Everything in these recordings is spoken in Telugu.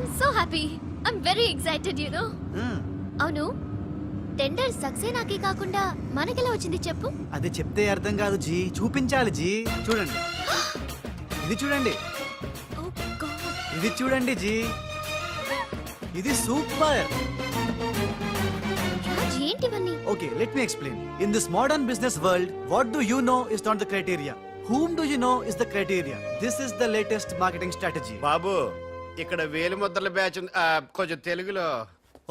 I'm so happy. I'm very excited, you know. అవును టెండర్ సక్సేనాకి కాకుండా మనకెలా వచ్చింది చెప్పు. అది చెప్తే అర్థం కాదు జీ, చూపించాలి జీ. చూడండి, ఇది చూడండి, Oh God. ఇది చూడండి జీ, ఇది సూపర్. రాజ్ ఏంటివన్నీ? Okay, let me explain. In this modern business world, what do you know is not the criteria. Whom do you know is the criteria. This is the latest marketing strategy. బాబు, ఇక్కడ వేలి ముద్రల బ్యాచ్ ఉంది. కొంచెం తెలుగులో.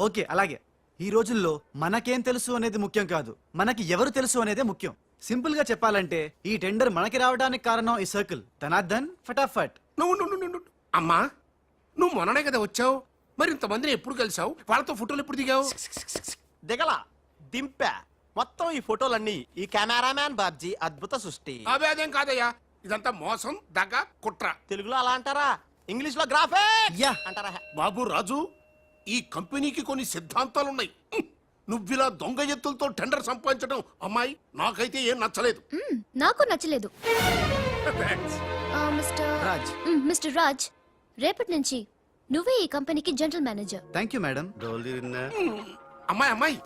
ఓకే, అలాగే. ఈ రోజుల్లో మనకేం తెలుసు అనేది ముఖ్యం కాదు, మనకి ఎవరు తెలుసు అనేదే ముఖ్యం. సింపుల్ గా చెప్పాలంటే ఈ టెండర్ మనకి రావడానికి కారణం ఈ సర్కిల్. ధనార్దన్ ఫటాఫట్. నువ్వు అమ్మా, నువ్వు మొన్ననే కదా వచ్చావు. మరి ఇంతమందిని ఎప్పుడు కలిసావు? వాళ్ళతో ఫోటోలు ఎప్పుడు దిగావు? దిగల దింపా. మొత్తం ఈ ఫోటోలన్నీ ఈ కెమెరామ్యాన్ బాబ్జీ అద్భుత సృష్టి. అవే అదేం కాదయ్యా, ఇదంతా మోసం, దగ్గ, కుట్ర. తెలుగులో అలా అంటారా? ఇంగ్లీష్ లో గ్రాఫే యా అంటారా? బాబు రాజు, ఈ కంపెనీకి కొన్ని సిద్ధాంతాలున్నాయి. నువ్విలా దొంగ ఎత్తులతో టెండర్ సంపాదించడం అమ్మాయి నాకైతే ఏం నచ్చలేదు. నాకు నచ్చలేదు. మిస్టర్ రాజ్, రేపటి నుంచి నువ్వే ఈ కంపెనీకి general manager. Thank you madam. డోలు తిరిగిందా? అమ్మాయి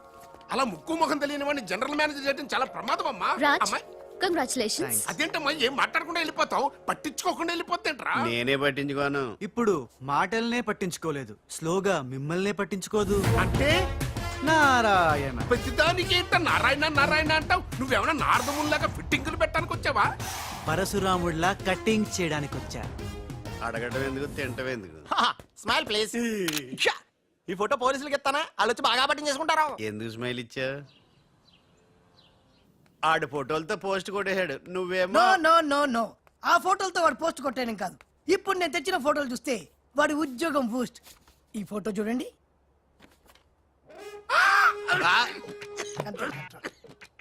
అలా ముక్కు ముఖం తెలియని వాడిని జనరల్ మేనేజర్ చేయడం చాలా ప్రమాదం అమ్మా. రాజ్, అమ్మాయి కంగ్రాచులేషన్స్. అదేంటమ్మా, ఏం మాట్లాడకుండా వెళ్ళిపోతావు? పట్టించుకోకుండా వెళ్ళిపోతేంట్రా? నేనే పట్టించుకోను. ఇప్పుడు మాటల్నే పట్టించుకోలేదు, స్లోగా మిమ్మల్నే పట్టించుకోదు. అంటే నారాయణ. ప్రతిదానికి ఏంట నారాయణ నారాయణ అంటావు? నువ్వేమన్నా నారదముల్లాగా ఫిట్టింగులు పెట్టడానికి వచ్చావా? పరశురాముడిలా కటింగ్ చేయడానికి వచ్చా. అడగటం ఎందుకు, తింటం ఎందుకు? Smile please. ఈ ఫోటో పోలీసులకి ఇస్తానా? వాళ్ళు వచ్చి బాగా పట్టింగ్ చేసుకుంటారు. ఎందుకు స్మైల్ ఇచ్చా? ఆడు ఫోటోలతో పోస్ట్ కొట్టేశాడు, నువ్వేమో. నో నో నో నో, ఆ ఫోటోలతో వాడు పోస్ట్ కొట్టాను కాదు. ఇప్పుడు నేను తెచ్చిన ఫోటోలు చూస్తే వాడి ఉద్యోగం బూస్ట్. ఈ ఫోటో చూడండి.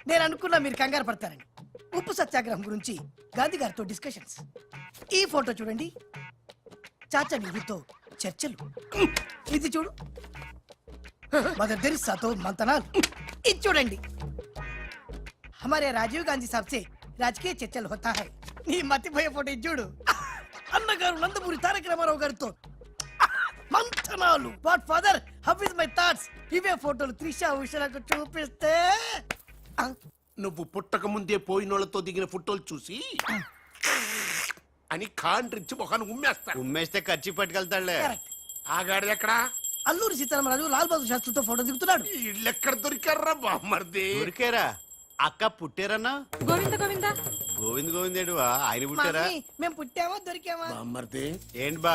నేను అనుకున్నా మీరు కంగారు పడతారని. ఉప్పు సత్యాగ్రహం గురించి గాంధీ గారితో డిస్కషన్స్. ఈ ఫోటో చూడండి, చాచా నెహ్రూతో చర్చలు. ఇది చూడు, మదర్ తెరిసాతో మంతనాలు. ఇది చూడండి, हमारे राजीव गांधी साहब से राजकीय चर्चल होता है. నీ మతిపోయే ఫోటో చూడు, అన్నగారు నందమూరి తారక రామారావు గారితో మంతనాలు. What father, how is my thoughts? ఇవే ఫోటోలు త్రిషా ఉషలకు చూపిస్తే నువ్వు పుట్టక ముందే పోయినోళ్లతో దిగిన ఫోటోలు చూసి అని కాండ్రించి మొహాన్ని ఉమ్మేస్తా. ఉమ్మేస్తే ఖర్చు పట్టుకెళ్తాడులే. కరెక్ట్. ఆగాడు ఎక్కడా? అల్లూరి సీతారామరాజు లాల్ బహదూర్ శాస్త్రితో ఫోటో దిగుతున్నాడు. ఇళ్ళెక్కడ దొరికారా బామ్మర్ది? ఊరికేరా అక్క పుట్టారన్నా? గోవింద గోవింద గోవింద్ గోవిందేడువా? ఆయన పుట్టారా? మమ్మీ, మేము పుట్టామా దొరికామా? బామ్మర్ది, ఏంటి బా?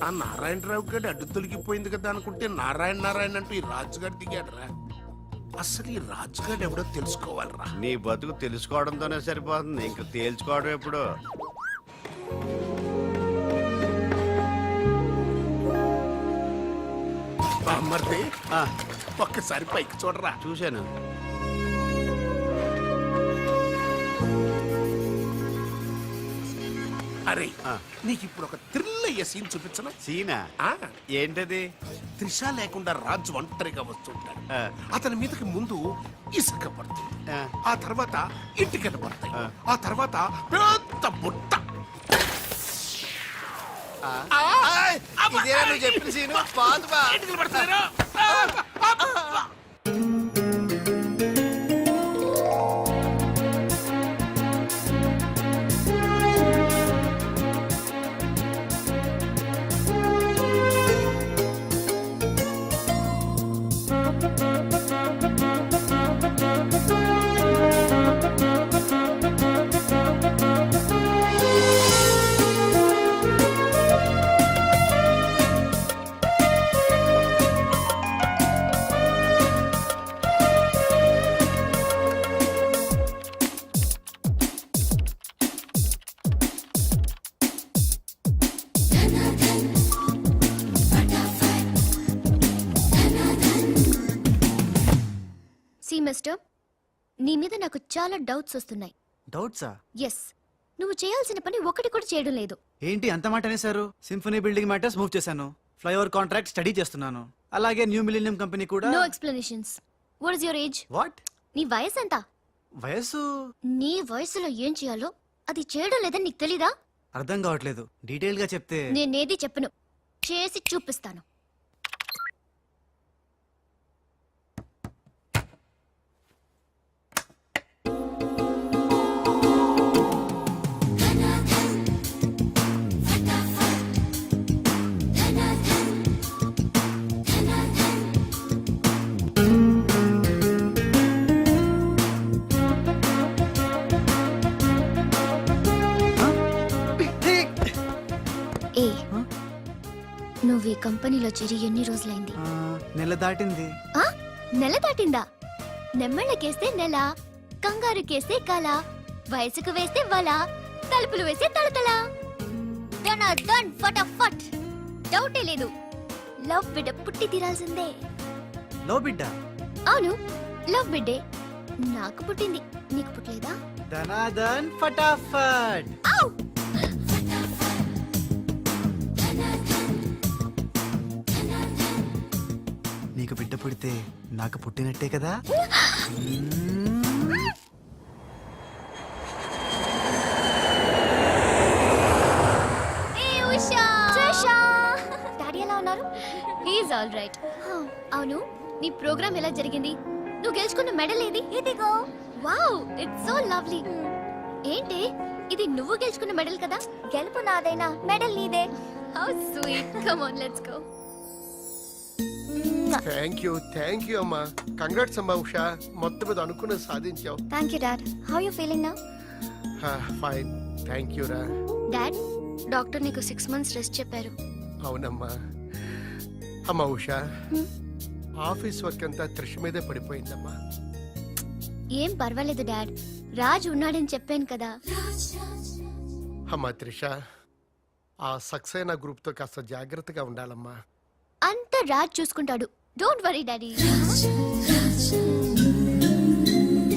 ఆ నారాయణరావు గారి అడ్డు తొలగిపోయింది కదా అనుకుంటే నారాయణ నారాయణ అంటూ ఈ రాజుగారు దిగాడరా. అసలు ఈ రాజుగారు ఎవడో తెలుసుకోవాలరా. నీ బతుకు తెలుసుకోవడంతోనే సరిపోతుంది, ఇంక తేల్చుకోవడం ఎప్పుడు? బామ్మర్ది, ఒక్కసారి పైకి చూడరా. చూశాను. అరే, నీకు ఇప్పుడు ఒక థ్రిల్ అయ్యే సీన్ చూపించనా? సీనా? ఏంటది? త్రిష లేకుండా రాజు ఒంటరిగా వస్తుంటాడు. అతని మీదకి ముందు ఇసుక పడుతుంది, ఆ తర్వాత ఇటుకలు పడతాయి, ఆ తర్వాత పెద్ద బుట్ట. ఇదేనా నువ్వు చెప్పిన సీను? పాదు బా. ఇటుకలు పడతాయి. మిస్టర్, నీ మీద నాకు చాలా డౌట్స్ వస్తున్నాయి. డౌట్సా? ఎస్, నువ్వు చేయాల్సిన పని ఒకటి కూడా చేయడం లేదు. ఏంటి అంత మాట అనేసారు? సింఫనీ బిల్డింగ్ మ్యాటర్స్ మూవ్ చేశాను, ఫ్లైఓవర్ కాంట్రాక్ట్ స్టడీ చేస్తున్నాను, అలాగే న్యూ మిలీనియం కంపెనీ కూడా. No explanations. What is your age? What? నీ వయసు ఎంత? వయసు? నీ వయసులో ఏం చేయాలో అది చేయడం లేదని నీకు తెలీదా? అర్థం కావట్లేదు, డీటెయిల్ గా చెప్తే. నేనేది చెప్పను, చేసి చూపిస్తాను. నువ్వు ఈ కంపెనీలో చేరి ఎన్ని రోజులైంది? నెల దాటింది. ఆ? నెల దాటిందా? నెమ్మళ్ళకేస్తే నెల, కంగారుకేస్తే కల, వయసుకు వేస్తే వల, తలుపులు వేస్తే తలతల. డన్ ఫటాఫట్. డౌటే లేదు, లవ్ బిడ్డ పుట్టి తీరాల్సిందే. లో బిడ్డ. అవును, లవ్ బిడ్డే నాకు పుట్టింది, నీకు పుట్టలేదా? ధనాధన్ ఫటాఫట్. ఔ! నీకు బిడ్డ పుడితే నాకు పుట్టినట్టే కదా. ఏ ఉషా! డాడీ ఎలా ఉన్నారు? He's all right. అవును, నీ ప్రోగ్రామ్ ఎలా జరిగింది? నువ్వు గెలుచుకున్న మెడల్ ఏది? ఇదిగో. Wow, it's so lovely. ఏంటి ఇది, నువ్వు గెలుచుకున్న మెడల్ కదా? గెలుపు నాదైనా మెడల్ నీదే. How sweet. Come on, let's go. Thank you అమ్మా. కంగ్రాట్స్ అమ్మా ఉషా, మొత్తం మీద అనుకున్నది సాధించావు. Thank you dad. How you feeling now? Fine, thank you రా. డాడ్, డాక్టర్ నీకు 6 months రెస్ట్ చెప్పారు. అవునమ్మా. అమ్మా ఉషా, ఆఫీస్ వర్క్ అంతా త్రిష మీదే పడిపోయిందమ్మా. ఏం పర్వాలేదు డాడ్, రాజ్ ఉన్నాడని చెప్పాను కదా. అమ్మా త్రిష, ఆ సక్సేనా గ్రూప్ తో కాస్త జాగ్రత్తగా ఉండాలమ్మా. అంతా రాజ్ చూసుకుంటాడు, don't worry daddy.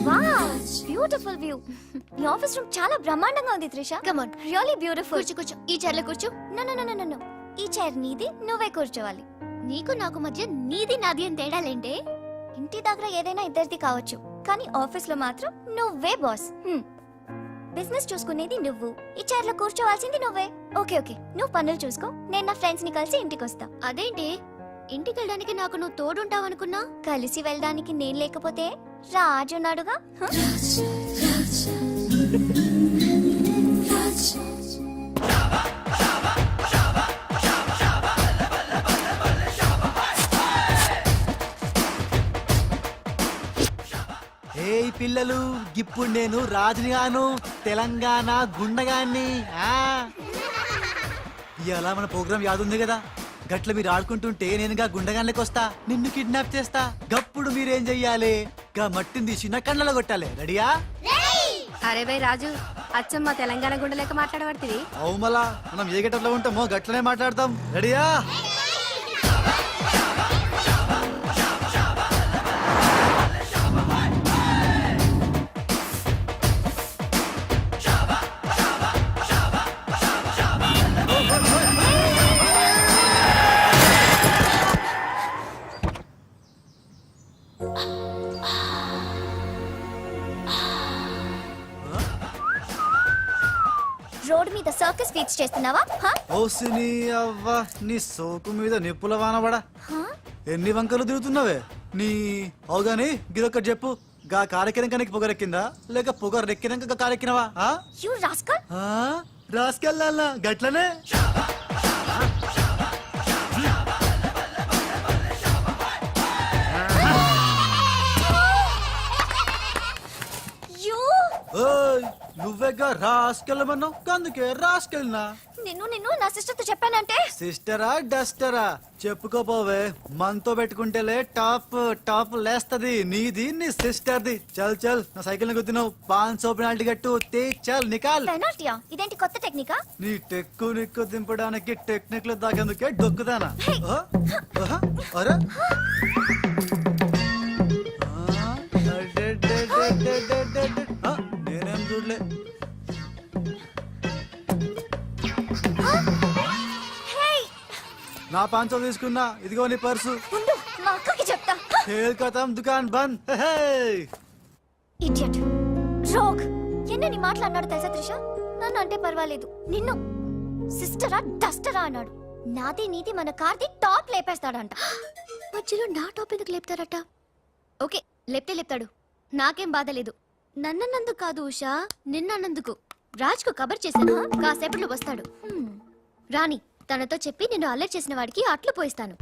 Wow, beautiful view. ఈ ఆఫీస్ రూమ్ చాలా బ్రహ్మాండంగా ఉంది Trisha. Come on, really beautiful. కూర్చో కూర్చో, ఈ చైర్ లో కూర్చో. నో, ఈ చైర్ నీది, నువ్వే కూర్చోవాలి. నీకు నాకు మధ్య నీది నాది అని తేడాలేంటే? ఇంటి దగ్గర ఏదైనా ఇద్దరిది కావచ్చు, కానీ ఆఫీస్ లో మాత్రం నువ్వే బాస్. బిజినెస్ చూసుకునేది నువ్వు, ఈ చైర్ లో కూర్చోవాల్సింది నువ్వే. ఓకే, నువ్వు పనులు చూసుకో, నేను నా ఫ్రెండ్స్ ని కలిసి ఇంటికి వస్తా. అదేంటి, ఇంటికి వెళ్ళడానికి నాకు నువ్వు తోడుంటావు అనుకున్నా? కలిసి వెళ్ళడానికి నేను లేకపోతే రాజు ఉన్నాడుగా. ఏయ్ పిల్లలు, ఇప్పుడు నేను రాజునిగాను, తెలంగాణ గుండగాన్ని. ఇలా మన ప్రోగ్రామ్ యాదుంది కదా. గట్ల మీరు ఆడుకుంటుంటే నేనుగా గుండగాన్లకి వస్తా, నిన్ను కిడ్నాప్ చేస్తా. గప్పుడు మీరేం చెయ్యాలి? గా మట్టిని తీసి నా కళ్ళలో కొట్టాలి. రెడీయా? అరే బై రాజు, అచ్చమ్మ తెలంగాణ గుండె లెక్క మాట్లాడబడుతుంది. అవు మళ్ళా మనం ఏ గట్టలో ఉంటామో గట్లనే మాట్లాడతాం. రెడీయా? రోడ్ మీద సర్కస్ ఫీట్స్ చేస్తున్నావా? ఓసిని అవ్వ, నీ సోకు మీద నిప్పుల వానబడా. ఎన్ని వంకలు తిరుగుతున్నావే నీ. అవుగాని గిదొక్కటి చెప్పు, గా కారెక్కినాక నీకు పొగరెక్కిందా, లేక పొగరెక్కినాక గా కారెక్కినవా? You rascal. రాసుకెళ్ళాలా గట్లనే. నువ్వేగా రాసుకెళ్ళమన్నావు, అందుకే రాసుకెళ్ళినా. నిన్ను నా సిస్టర్ తో చెప్పానంటే. సిస్టరా డస్టరా చెప్పుకోపోవే, మనతో పెట్టుకుంటేలే టాప్ లేస్తది నీది, నీ సిస్టర్ది. చల్ చల్, నా సైకిల్ ని గుద్దినావు, 500 పెనాల్టీ కట్టు, చల్ నికాల్. పెనాల్టీయా? ఇదేంటి కొత్త టెక్నికా? నీ టెక్కు నిక్కు దింపడానికి టెక్నిక్ లో దాగేందుకే డొక్కుదానా. అరే నేనేం చూడలే. నా 500 తీసుకున్నా, ఇదిగో నీ పర్సు. మా అక్కకి చెప్తా. ఖేల్ ఖతం, దుకాన్ బంద్. Idiot, rogue. ఎన్నని మాట్లాడినాడు తెలుసా త్రిష? నన్ను అంటే పర్వాలేదు, నిన్ను సిస్టరా డస్టరా అన్నాడు. నాది నీది మన కార్ది టాప్ లేపేస్తాడంట. మధ్యలో నా టాప్ ఎందుకు లేపుతాడట? ఓకే, లేపుతాడు, నాకేం బాధ లేదు. నన్నందుకు కాదు ఉషా, నిన్నందుకు. రాజ్కు కబర్ చేశాను, కాసేపట్లో వస్తాడు. రాణి, తనతో చెప్పి నిన్ను అల్లరి చేసిన వాడికి అట్లు పోయిస్తాను.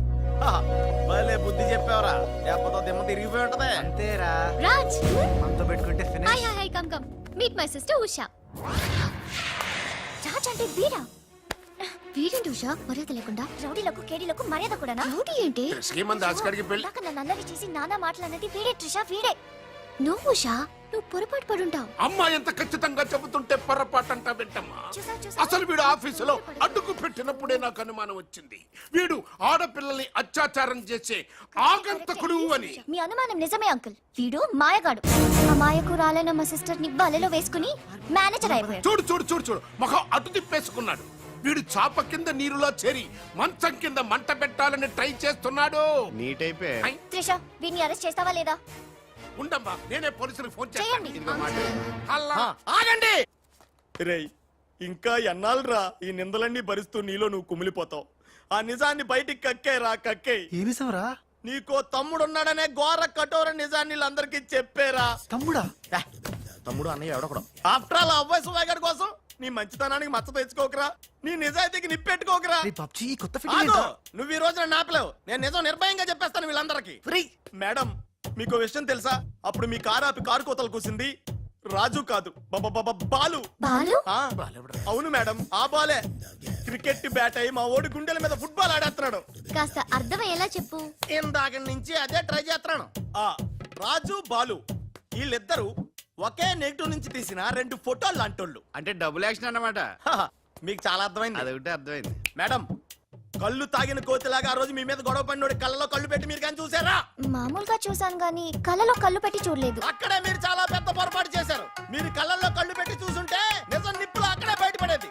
బుద్ధి చెప్పావరా, లేకపోతే దిమ్మ తిరిగిపోయి ఉంటదే. అంతేరా, రాజ్ మనతో పెట్టుకుంటే finish. Hi come meet my sister Usha. Raj అంటే వీరా? వీడేంటి ఉషా మర్యాద లేకుండా రౌడీలకు కేడీలకు మర్యాద కూడా రౌడీ ఏంటి శ్రీమంత్ దాస్కర్కి పెళ్లి ఇందాక నన్ను అల్లరి చేసి నానా మాటలన్నది వీడే ట్రిషా వీడే నువ్వు ఉషా నువ్వు పొరపాటు పడుంటావు అమ్మా ఎంత ఖచ్చితంగా చెబుతుంటే పొరపాటంటా వింటమ్మా అసలు వీడు ఆఫీసులో అడ్డుకు పెట్టినప్పుడే నాకు అనుమానం వచ్చింది వీడు ఆడపిల్లల్ని అత్యాచారం చేసే ఆగంతకుడు అని. మీ అనుమానం నిజమే అంకుల్ వీడు మాయగాడు ఆ మాయకు రాలైన మా సిస్టర్ ని బలలో వేసుకుని మేనేజర్ అయిపోయాడు చూడు చూడు చూడు చూడు మొహం అటు తిప్పేసుకున్నాడు. వీడు చాప కింద నీరులో చేరి మంచం కింద మంట పెట్టాలని ట్రై చేస్తున్నాడు. నీట్ అయిపోయి ఐ, త్రిష వీడిని అరెస్ట్ చేస్తావా లేదా ఉండమ్మా నేనే పోలీసులకు ఫోన్ చేయండి. చేస్తాను. అల్లా, ఆగండి. రేయ్ ఇంకా ఎన్నాళ్ళరా ఈ నిందలన్నీ భరిస్తూ నీలో నువ్వు కుమిలిపోతావు. ఆ నిజాన్ని బయటికి కక్కేరా కక్కే. ఏ విషయంరా? నీకో తమ్ముడున్నాడనే ఘోర కఠోర నిజాన్ని వీళ్ళందరికీ చెప్పేరా. తమ్ముడా? తమ్ముడు అన్నయ్య ఎవడకూడదు. ఆఫ్టర్ ఆల్ అవ్వాయి సుధాగర్ కోసం నీ మంచితనానికి మచ్చ తెచ్చుకోకరా, నీ నిజాయితీకి నిప్పెట్టుకోకరా. రే పబ్జీ ఈ కొత్త ఆగు! ఫిట్టింగ్ నువ్వు ఈ రోజున నాపలేవు. నేను నిజం నిర్భయంగా చెప్పేస్తాను వీళ్ళందరికీ. మేడం మీకు విషయం తెలుసా? అప్పుడు మీ కారు ఆపి కారు కోతలు కూసింది రాజు కాదు బాలు. బాలు ఆ, అవును మేడం ఆ బాలే క్రికెట్ బ్యాట్ అయి మా ఓడి గుండెల మీద ఫుట్బాల్ ఆడేస్తున్నాడు. కాస్త అర్థమయ్యేలా చెప్పు ఇందాక నుంచి అదే ట్రై చేస్తున్నాను. ఆ రాజు బాలు వీళ్ళిద్దరూ ఒకే నెగిటివ్ నుంచి తీసిన 2 ఫోటోలు లాంటోళ్ళు. అంటే డబుల్ యాక్షన్ అన్నమాట. హహ, మీకు చాలా అర్థమైంది. అదొకటి అర్థమైంది. మేడం కళ్ళు తాగిన కోతిలాగా ఆ రోజు మీ మీద గొడవ పడినోడి కళ్ళలో కళ్ళు పెట్టి మీరు కానీ చూసారా? మామూలుగా చూసాను గానీ కళ్ళలో కళ్ళు పెట్టి చూడలేదు అక్కడే మీరు చాలా పెద్ద పొరపాటు చేశారు. మీరు కళ్ళల్లో కళ్ళు పెట్టి చూసుంటే నిజం నిప్పులు అక్కడే బయటపడేది.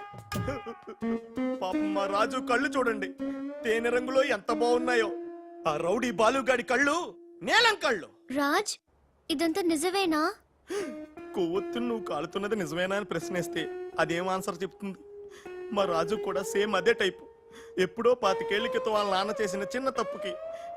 పాపం మా రాజు కళ్ళు చూడండి తేనె రంగులో ఎంత బాగున్నాయో. ఆ రౌడీ బాలుగాడి కళ్ళు నీలం కళ్ళు. రాజ్ ఇదంతా నిజమేనా కొవ్వొత్తు నువ్వు కాలుతున్నది నిజమేనా అని ప్రశ్నిస్తే అదేం ఆన్సర్ చెప్తుంది? మా రాజు కూడా సేమ్ అదే టైపు. ఎప్పుడో 25 ఏళ్ల క్రితం వాళ్ళ నాన్న చేసిన చిన్న తప్పుకి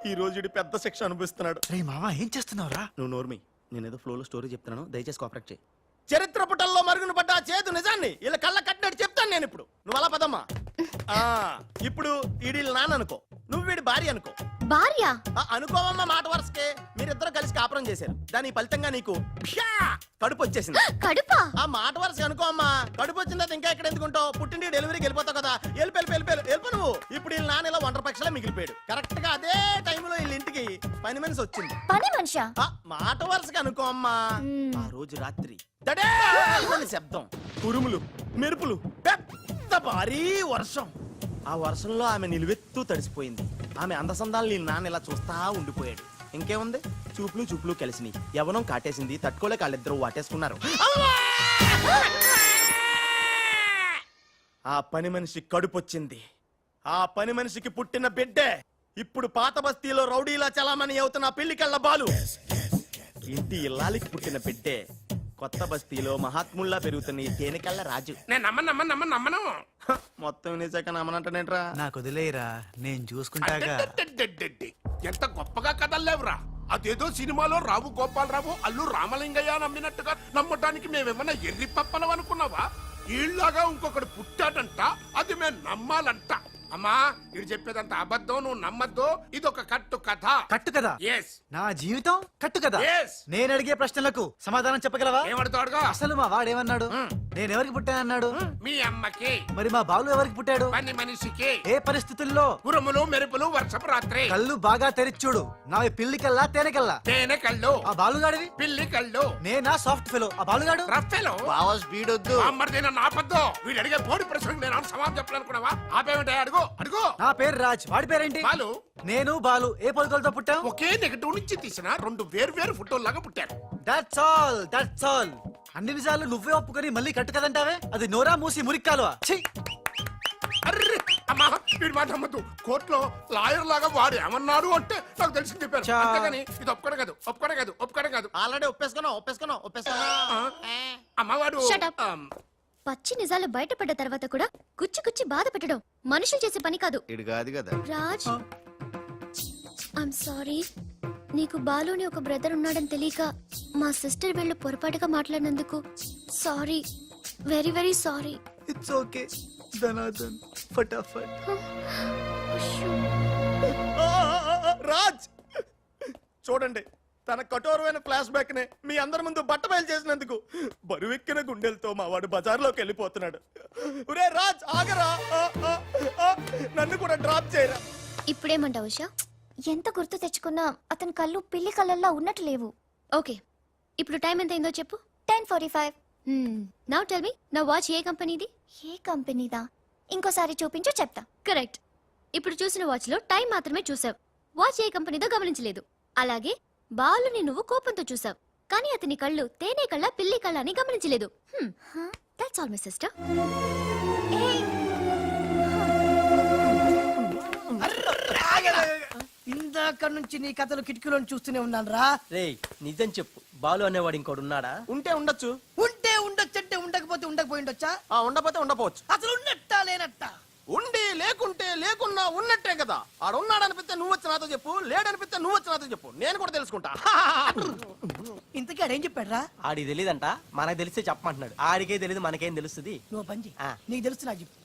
ఈ రోజు ఈడు పెద్ద శిక్ష అనుభవిస్తున్నాడు. రే మావా ఏం చేస్తున్నావురా? నువ్వు నోర్మి, నేనేదో ఫ్లోలో స్టోరీ చెప్తున్నాను, దయచేసి కోఆపరేట్ చేయి. చరిత్ర పుటల్లో మరుగున పడ్డ ఆ చేదు నిజాన్ని ఇలా కళ్ళ కట్టినట్టు చెప్తాను నేను ఇప్పుడు. నువ్వు అలా పదమ్మా. ఆ ఇప్పుడు ఈడి నాన్న అనుకో, నువ్వు వీడి భార్య అనుకో. భార్య అనుకోవమ్మా మాట వరుసకే. మీరిద్దరు కలిసి కాపురం చేశారు. దాని ఫలితంగా నీకు ప్యా కడుపు వచ్చేసింది. కడుపా ఆ మాట వరుస అనుకో అమ్మా. కడుపు వచ్చిన తర్వాత ఇంకా ఎక్కడ ఎందుకుంటావు? పుట్టింటి డెలివరీకి వెళ్ళిపోతావు కదా. వెళ్ళిపో నువ్వు. ఇప్పుడు వీళ్ళ నాన్న ఇలా ఒంటరి పక్షలా మిగిలిపోయాడు. కరెక్ట్ గా అదే టైంలో వీళ్ళ ఇంటికి పని మనిషి వచ్చింది. పని మనిషా ఆ మాట వరుసగా అనుకో అమ్మా. మ్మ్. ఆ రోజు రాత్రి దడేల్మని శబ్దం, ఉరుములు, మెరుపులు, పెద్ద భారీ వర్షం. ఆ వర్షంలో ఆమె నిలువెత్తు తడిసిపోయింది. ఆమె అందసందాలు నీ నాన్న ఇలా చూస్తా ఉండిపోయాడు. ఇంకేముంది, చూపులు కలిసినాయి. యవనం కాటేసింది. తట్టుకోలేక వాళ్ళిద్దరూ వాటేసుకున్నారు. ఆ పని మనిషి కడుపొచ్చింది. ఆ పని మనిషికి పుట్టిన బిడ్డే ఇప్పుడు పాత బస్తీలో రౌడీలా చలామణి అవుతున్న పెళ్లికళ్ళ బాలు. ఇంటి ఇల్లాలికి పుట్టిన బిడ్డే కొత్త బస్తీలో మహాత్ముల్లా పెరుగుతున్న ఈ తేనెకళ్ళ రాజు. నేను నమ్మను. హ, మొత్తం వినేశాక నమ్మనంటానేట్రా? నాకు వదిలేయరా నేను చూసుకుంటాగా. అడ్డడ్డడ్డడ్డడ్డి. ఎంత గొప్పగా కథలు లేవురా. అదేదో సినిమాలో రావు గోపాలరావు అల్లు రామలింగయ్య నమ్మినట్టుగా నమ్మటానికి మేమేమన్నా ఎర్రి పప్పలం అనుకున్నావా? ఈళ్ళగా ఇంకొకటి పుట్టాడంట, అది మేము నమ్మాలంట. అమ్మా ఇది చెప్పేదంత అబద్ధం, నువ్వు నమ్మద్దు. ఇదొక కట్టు కథ. కట్టు కదా? ఎస్. నా జీవితం కట్టు కదా? Yes. నేను అడిగే ప్రశ్నలకు సమాధానం చెప్పగలవా? ఏమడతాడుగా? అసలు మా వాడేమన్నాడు? నేను ఎవరికి పుట్టానన్నాడు? మీ అమ్మకి. మరి మా బాలు ఎవరికి పుట్టాడు? పని మనిషికి. ఏ పరిస్థితుల్లో? ఉరుములు మెరుపులు వర్షపు రాత్రి. కళ్ళు బాగా తెరిచూడు. నా పిల్లి కల్లా తేనె కల్లా. తేనె కళ్ళు. ఆ బాలుగాడివి? పిల్లి కళ్ళు. నేనా సాఫ్ట్ ఫెలో? ఆ బాలుగాడు రఫెలో. బావా స్పీడ్ వద్దు. అమ్మర్దైనా నాపద్దు. వీడు అడిగే పోటీ ప్రశ్నకు నేను సమాధానం చెప్పాలనుకున్నావా? ఆపేమంటే అడుగు అడుగు. నా పేరు రాజ్. వాడి పేరేంటి? బాలు. నేను బాలు ఏ పొలకలతో పుట్టాం? ఒకే నెగటివ్ నుంచి తీసిన 2 వేర్వేరు ఫోటోల్లాగా పుట్టారు. That's all. అన్ని నిజాలు నువ్వే ఒప్పుకొని మళ్ళీ కట్టు కదంటావే? అది నోరా మూసి మురిక్కాలువా? ఛీ! అర్రే అమ్మా వీడి మాట నమ్మద్దు. కోర్టులో లాయర్ లాగా వాడు ఏమన్నాడు అంటే నాకు తెలిసి చెప్పారు. చా. అంతేగాని ఇది ఒప్పుకోవడం కాదు. ఆల్రెడీ ఒప్పేసుకున్నా. అమ్మవాడు Shut up. పచ్చి నిజాలు బయటపడ్డ తర్వాత కూడా గుచ్చి బాధ పెట్టడం మనుషులు చేసే పని కాదు. ఇడు కాదు కదా. Raj I'm sorry. నీకు బాలుని ఒక బ్రదర్ ఉన్నాడని తెలియక మా సిస్టర్ వీళ్ళు పొరపాటుగా మాట్లాడినందుకు sorry, very very sorry. It's okay ధనాధన్ ఫటాఫట్. రాజ్ చూడండి తన కఠోరమైన ఫ్లాష్ బ్యాక్ నే మీ అందరి ముందు బట్టబయలు చేసినందుకు బరువెక్కిన గుండెలతో మా వాడు బజార్లోకి వెళ్ళిపోతున్నాడు. ఒరే రాజ్ ఆగరా, నన్ను కూడా డ్రాప్ చేయరా. ఇప్పుడేమంటావు ఉషా? ఎంత గుర్తు తెచ్చుకున్నా అతని కళ్ళు పిల్లి కళ్ళల్లో ఉన్నట్టు లేవు. ఓకే, ఇప్పుడు టైం ఎంత అయిందో చెప్పు. 10:45. నౌ టెల్ మీ, నా వాచ్ ఏ కంపెనీది? ఏ కంపెనీదా? ఇంకోసారి చూపించు చెప్తా. కరెక్ట్. ఇప్పుడు చూసిన వాచ్ లో టైం మాత్రమే చూసావు, వాచ్ ఏ కంపెనీదో గమనించలేదు. అలాగే బాలుని నువ్వు కోపంతో చూసావు, కానీ అతని కళ్ళు తేనె కళ్ళ పిల్లి కళ్ళ అని గమనించలేదు. That's all my sister. ఇందాక నుంచి నీ కథలు కిటికీలను చూస్తూనే ఉన్నాను రా. రేయ్ నిజం చెప్పు, బాలు అనేవాడు ఇంకోడు ఉన్నాడా? ఉంటే ఉండొచ్చు, ఉంటే ఉండొచ్చంటే ఉండకపోతే ఉండకపోయి ఉండొచ్చా? ఉండపోతే ఉండపోవచ్చు. అసలు ఉన్నట్టా లేనట్టా? ఉండి లేకుంటే లేకున్నా ఉన్నట్టే కదా. ఆడున్నాడనిపిస్తే నువ్వు వచ్చి నాతో చెప్పు, లేడనిపిస్తే నువ్వు వచ్చి నాతో చెప్పు, నేను కూడా తెలుసుకుంటా. ఇంతకీ ఆడేం చెప్పాడు రా? ఆడికి తెలియదంట, మనకు తెలిస్తే చెప్పమంటున్నాడు. ఆడికే తెలియదు, మనకేం తెలుస్తుంది? నువ్వు పని చెయ్యి. ఆ. నీకు తెలుసు నాకు చెప్పు.